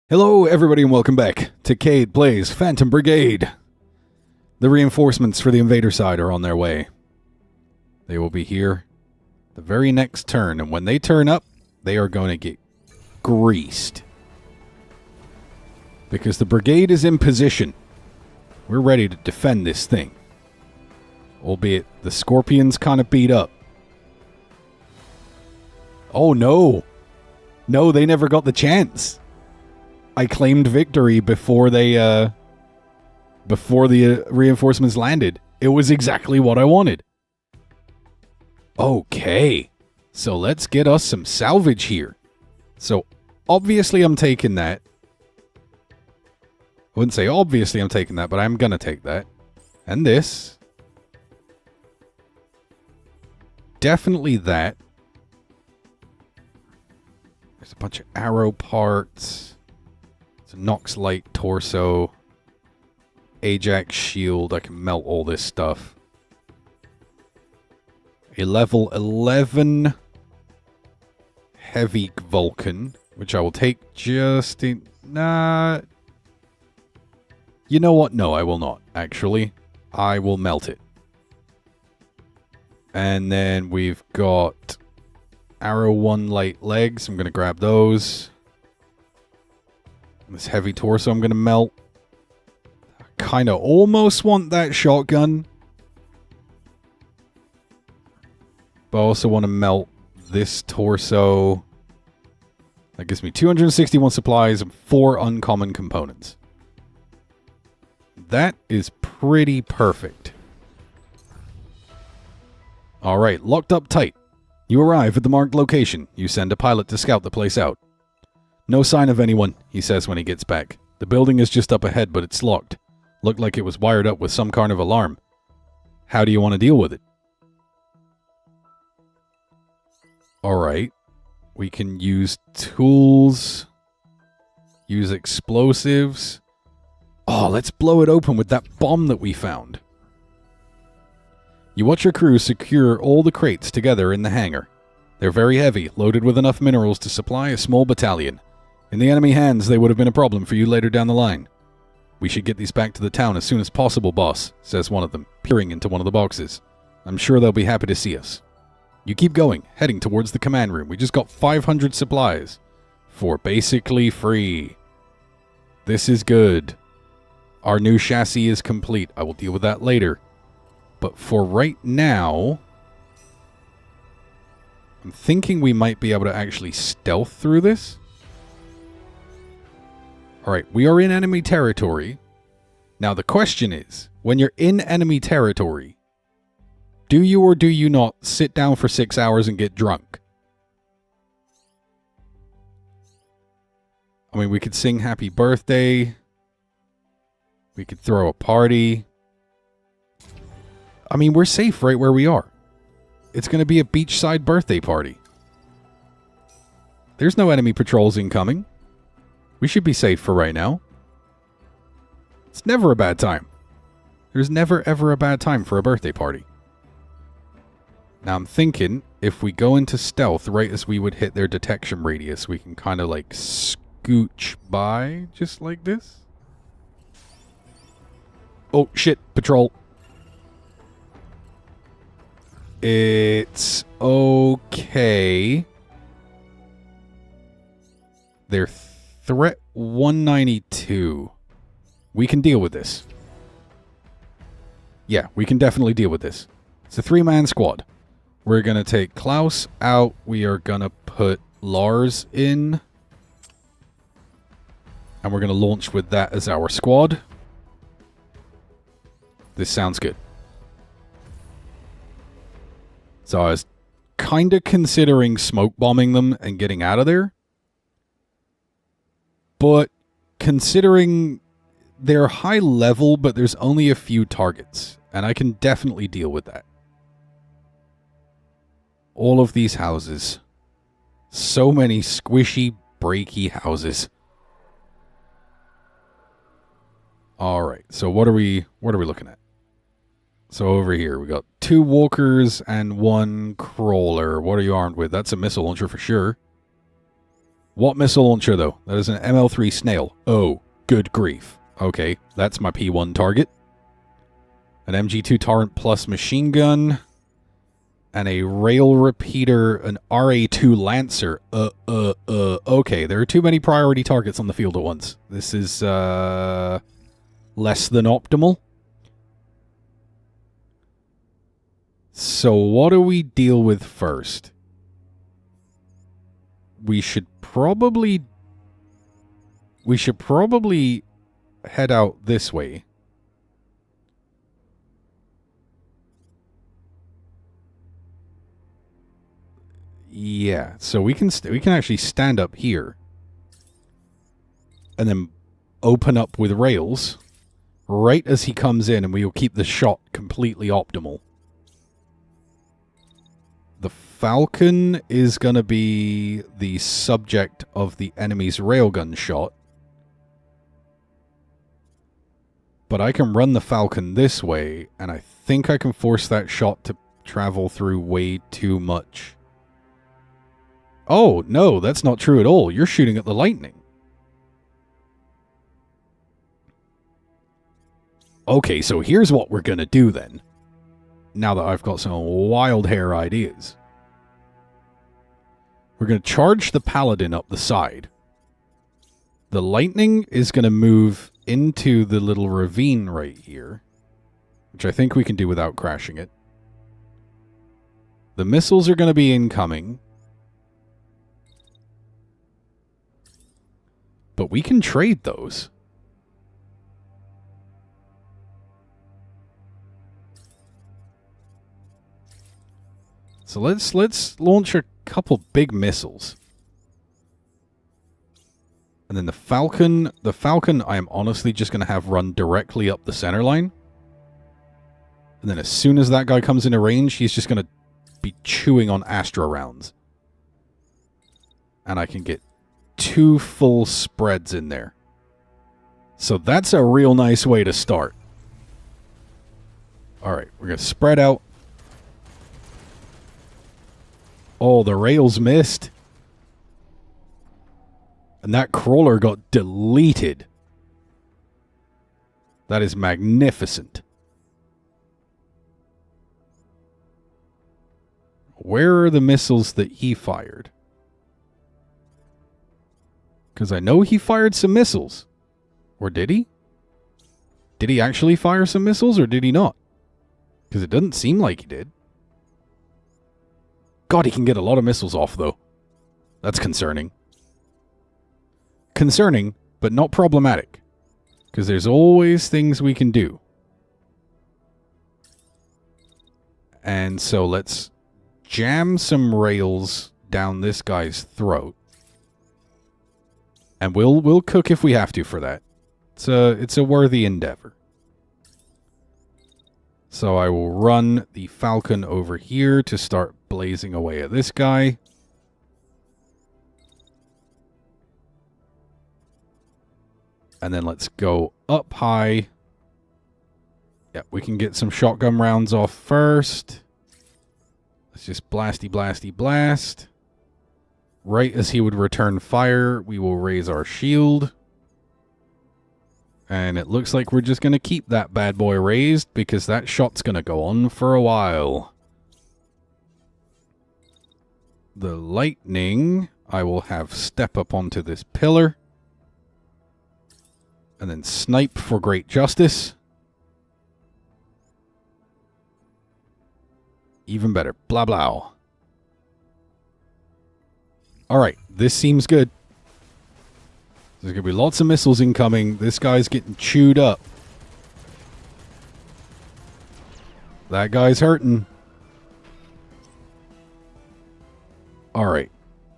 Hello, everybody, and welcome back to Cade Plays Phantom Brigade. The reinforcements for the invader side are on their way. They will be here the very next turn, and when they turn up, they are going to get greased. Because the brigade is in position. We're ready to defend this thing. Albeit the Scorpions kind of beat up. Oh no! No, they never got the chance. I claimed victory before the reinforcements landed. It was exactly what I wanted. Okay, so let's get us some salvage here. So obviously I'm taking that. I wouldn't say obviously I'm taking that, but I'm gonna take that. And this. Definitely that. There's a bunch of arrow parts. It's a Nox Light torso. Ajax shield. I can melt all this stuff. A level 11 heavy Vulcan, which I will take just in... Nah. You know what? No, I will not, actually. I will melt it. And then we've got Arrow 1 light legs. I'm going to grab those. This heavy torso I'm going to melt. I kind of almost want that shotgun. But I also want to melt this torso. That gives me 261 supplies and 4 uncommon components. That is pretty perfect. Alright, locked up tight. You arrive at the marked location. You send a pilot to scout the place out. No sign of anyone, he says when he gets back. The building is just up ahead, but it's locked. Looked like it was wired up with some kind of alarm. How do you want to deal with it? Alright. We can use tools. Use explosives. Oh, let's blow it open with that bomb that we found. You watch your crew secure all the crates together in the hangar. They're very heavy, loaded with enough minerals to supply a small battalion. In the enemy hands, they would have been a problem for you later down the line. We should get these back to the town as soon as possible, boss, says one of them, peering into one of the boxes. I'm sure they'll be happy to see us. You keep going, heading towards the command room. We just got 500 supplies. For basically free. This is good. Our new chassis is complete. I will deal with that later. But for right now, I'm thinking we might be able to actually stealth through this. Alright, we are in enemy territory. Now the question is, when you're in enemy territory, do you or do you not sit down for 6 hours and get drunk? I mean, we could sing happy birthday. We could throw a party. I mean, we're safe right where we are. It's going to be a beachside birthday party. There's no enemy patrols incoming. We should be safe for right now. It's never a bad time. There's never ever a bad time for a birthday party. Now I'm thinking if we go into stealth right as we would hit their detection radius, we can kind of like scooch by just like this. Oh shit, patrol. It's okay. They're threat 192. We can deal with this. Yeah, we can definitely deal with this. It's a 3-man squad. We're going to take Klaus out. We are going to put Lars in. And we're going to launch with that as our squad. This sounds good. So I was kind of considering smoke bombing them and getting out of there. But considering they're high level, but there's only a few targets. And I can definitely deal with that. All of these houses. So many squishy, breaky houses. Alright, so what are we looking at? So over here, we got 2 walkers and 1 crawler. What are you armed with? That's a missile launcher for sure. What missile launcher, though? That is an ML3 Snail. Oh, good grief. Okay, that's my P1 target. An MG2 Torrent Plus machine gun. And a rail repeater, an RA2 Lancer. Okay, there are too many priority targets on the field at once. This is, less than optimal. So what do we deal with first? We should probably head out this way. Yeah, so we can actually stand up here and then open up with rails right as he comes in, and we will keep the shot completely optimal. The Falcon is going to be the subject of the enemy's railgun shot. But I can run the Falcon this way, and I think I can force that shot to travel through way too much. Oh, no, that's not true at all. You're shooting at the lightning. Okay, so here's what we're going to do then. Now that I've got some wild hair ideas. We're going to charge the Paladin up the side. The lightning is going to move into the little ravine right here, which I think we can do without crashing it. The missiles are going to be incoming. But we can trade those. So let's launch a couple big missiles. And then the Falcon I am honestly just going to have run directly up the center line. And then as soon as that guy comes into range, he's just going to be chewing on Astra rounds. And I can get 2 full spreads in there. So that's a real nice way to start. Alright, we're going to spread out. Oh, the rails missed. And that crawler got deleted. That is magnificent. Where are the missiles that he fired? Because I know he fired some missiles. Or did he? Did he actually fire some missiles, or did he not? Because it doesn't seem like he did. God, he can get a lot of missiles off, though. That's concerning. Concerning, but not problematic. Because there's always things we can do. And so let's jam some rails down this guy's throat. And we'll cook if we have to for that. It's a worthy endeavor. So I will run the Falcon over here to start blazing away at this guy. And then let's go up high. Yeah, we can get some shotgun rounds off first. Let's just blasty, blasty, blast. Right as he would return fire, we will raise our shield. And it looks like we're just going to keep that bad boy raised, because that shot's going to go on for a while. The lightning, I will have step up onto this pillar. And then snipe for great justice. Even better. Blah, blah. Alright, this seems good. There's going to be lots of missiles incoming. This guy's getting chewed up. That guy's hurting. Alright.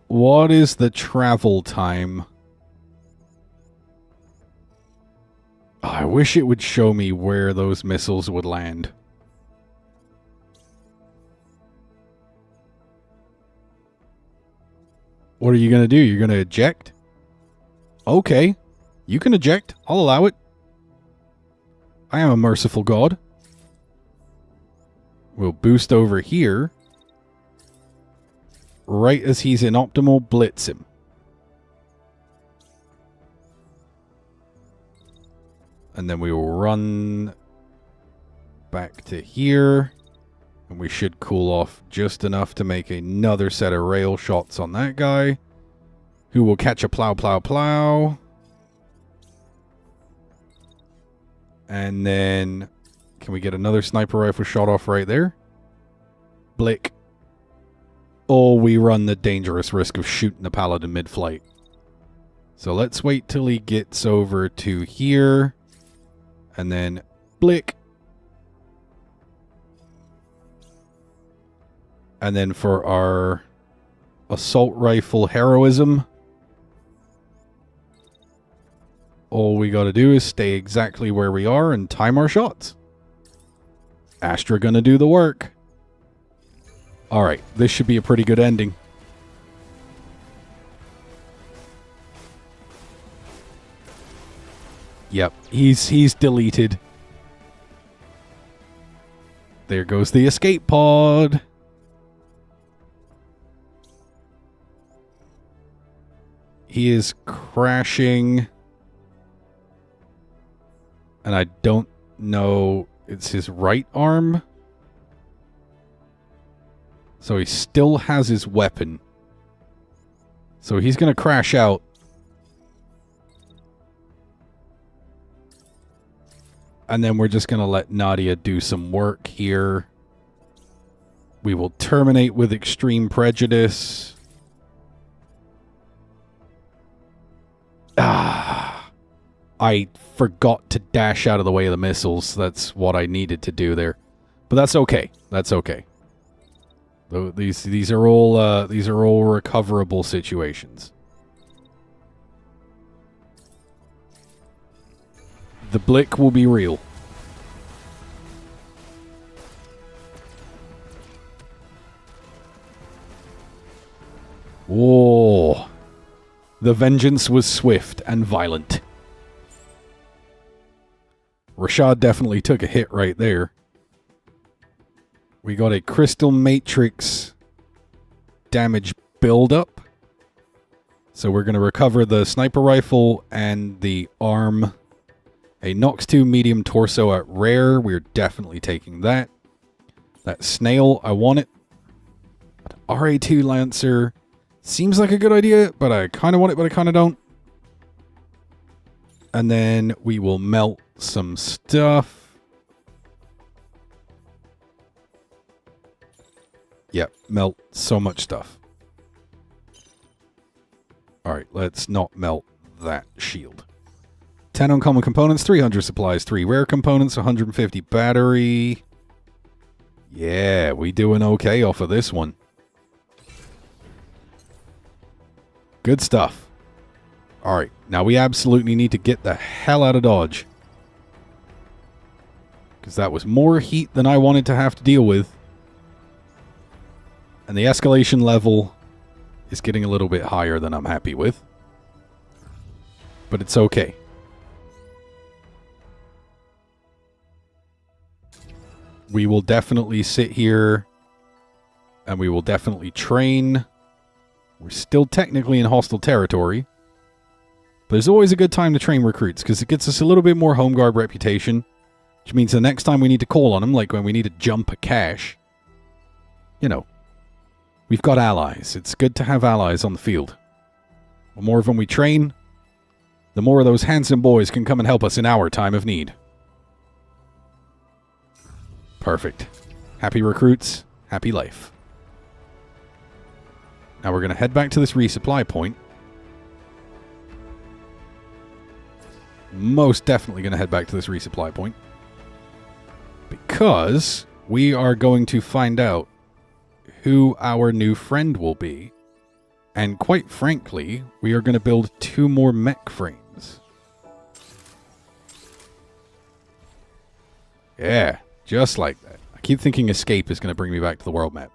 What is the travel time? Oh, I wish it would show me where those missiles would land. What are you going to do? You're going to eject? Okay. You can eject. I'll allow it. I am a merciful god. We'll boost over here. Right as he's in optimal, blitz him. And then we will run back to here. And we should cool off just enough to make another set of rail shots on that guy. Who will catch a plow, plow, plow. And then, can we get another sniper rifle shot off right there? Blick. Or we run the dangerous risk of shooting the paladin mid-flight. So let's wait till he gets over to here. And then, blick. And then for our assault rifle heroism, all we gotta do is stay exactly where we are and time our shots. Astra gonna do the work. Alright, this should be a pretty good ending. Yep, he's deleted. There goes the escape pod. He is crashing. And I don't know, it's his right arm. So he still has his weapon. So he's going to crash out. And then we're just going to let Nadia do some work here. We will terminate with extreme prejudice. I forgot to dash out of the way of the missiles. That's what I needed to do there. But that's okay. That's okay. These are all recoverable situations. The blick will be real. Whoa. The vengeance was swift and violent. Rashad definitely took a hit right there. We got a crystal matrix damage buildup. So we're going to recover the sniper rifle and the arm. A Nox 2 medium torso at rare. We're definitely taking that. That snail, I want it. RA2 Lancer seems like a good idea, but I kind of want it, but I kind of don't. And then we will melt some stuff. Yep, melt so much stuff. Alright, let's not melt that shield. 10 uncommon components, 300 supplies, 3 rare components, 150 battery. Yeah, we doing okay off of this one. Good stuff. Alright, now we absolutely need to get the hell out of Dodge. Because that was more heat than I wanted to have to deal with. And the escalation level is getting a little bit higher than I'm happy with. But it's okay. We will definitely sit here and we will definitely train. We're still technically in hostile territory. But there's always a good time to train recruits because it gets us a little bit more home guard reputation. Which means the next time we need to call on them, like when we need to jump a cache, you know, we've got allies. It's good to have allies on the field. The more of them we train, the more of those handsome boys can come and help us in our time of need. Perfect. Happy recruits, happy life. Now we're going to head back to this resupply point. Most definitely going to head back to this resupply point. Because we are going to find out who our new friend will be. And quite frankly, we are going to build 2 more mech frames. Yeah, just like that. I keep thinking escape is going to bring me back to the world map.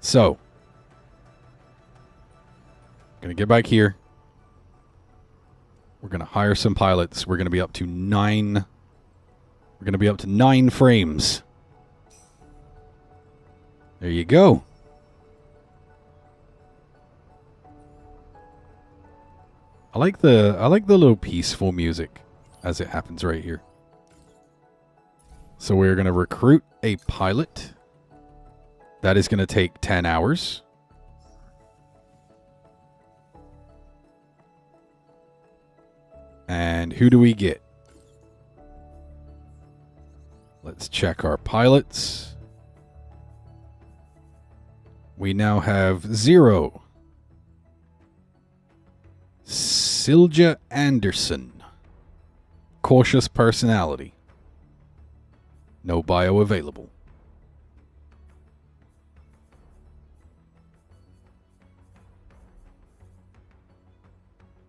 So, going to get back here. We're going to hire some pilots. We're going to be up to 9. We're going to be up to 9 frames. There you go. I like the little peaceful music as it happens right here. So we're going to recruit a pilot. That is going to take 10 hours. And who do we get? Let's check our pilots. We now have 0. Silja Anderson. Cautious personality. No bio available.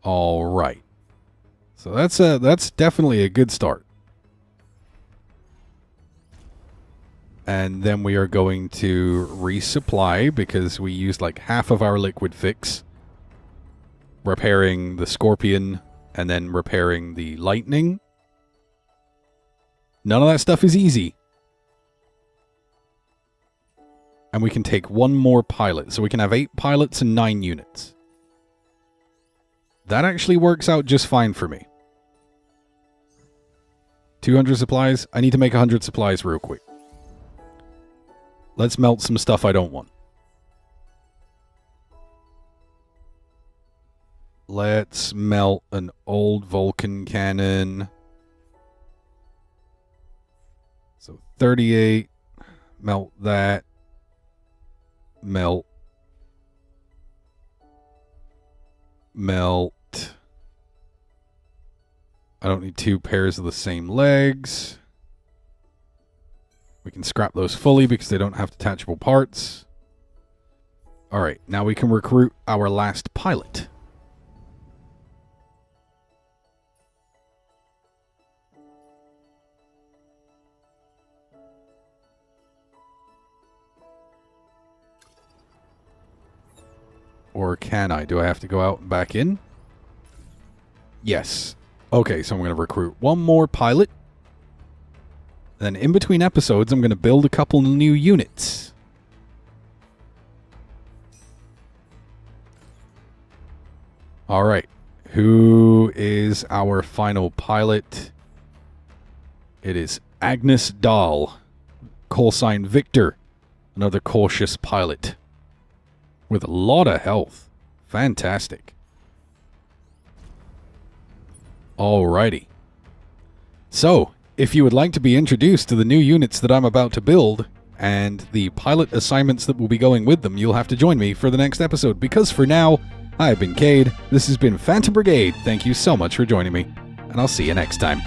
All right. So that's definitely a good start. And then we are going to resupply because we used like half of our liquid fix. Repairing the Scorpion and then repairing the Lightning. None of that stuff is easy. And we can take 1 more pilot. So we can have 8 pilots and 9 units. That actually works out just fine for me. 200 supplies. I need to make 100 supplies real quick. Let's melt some stuff I don't want. Let's melt an old Vulcan cannon. So 38. Melt that. Melt. Melt. I don't need 2 pairs of the same legs. We can scrap those fully because they don't have detachable parts. Alright, now we can recruit our last pilot. Or can I? Do I have to go out and back in? Yes. Okay, so I'm going to recruit 1 more pilot. Then in between episodes, I'm going to build a couple new units. All right. Who is our final pilot? It is Agnes Dahl. Call sign Victor. Another cautious pilot. With a lot of health. Fantastic. Alrighty. So, if you would like to be introduced to the new units that I'm about to build, and the pilot assignments that will be going with them, you'll have to join me for the next episode, because for now, I've been Cade, this has been Phantom Brigade, thank you so much for joining me, and I'll see you next time.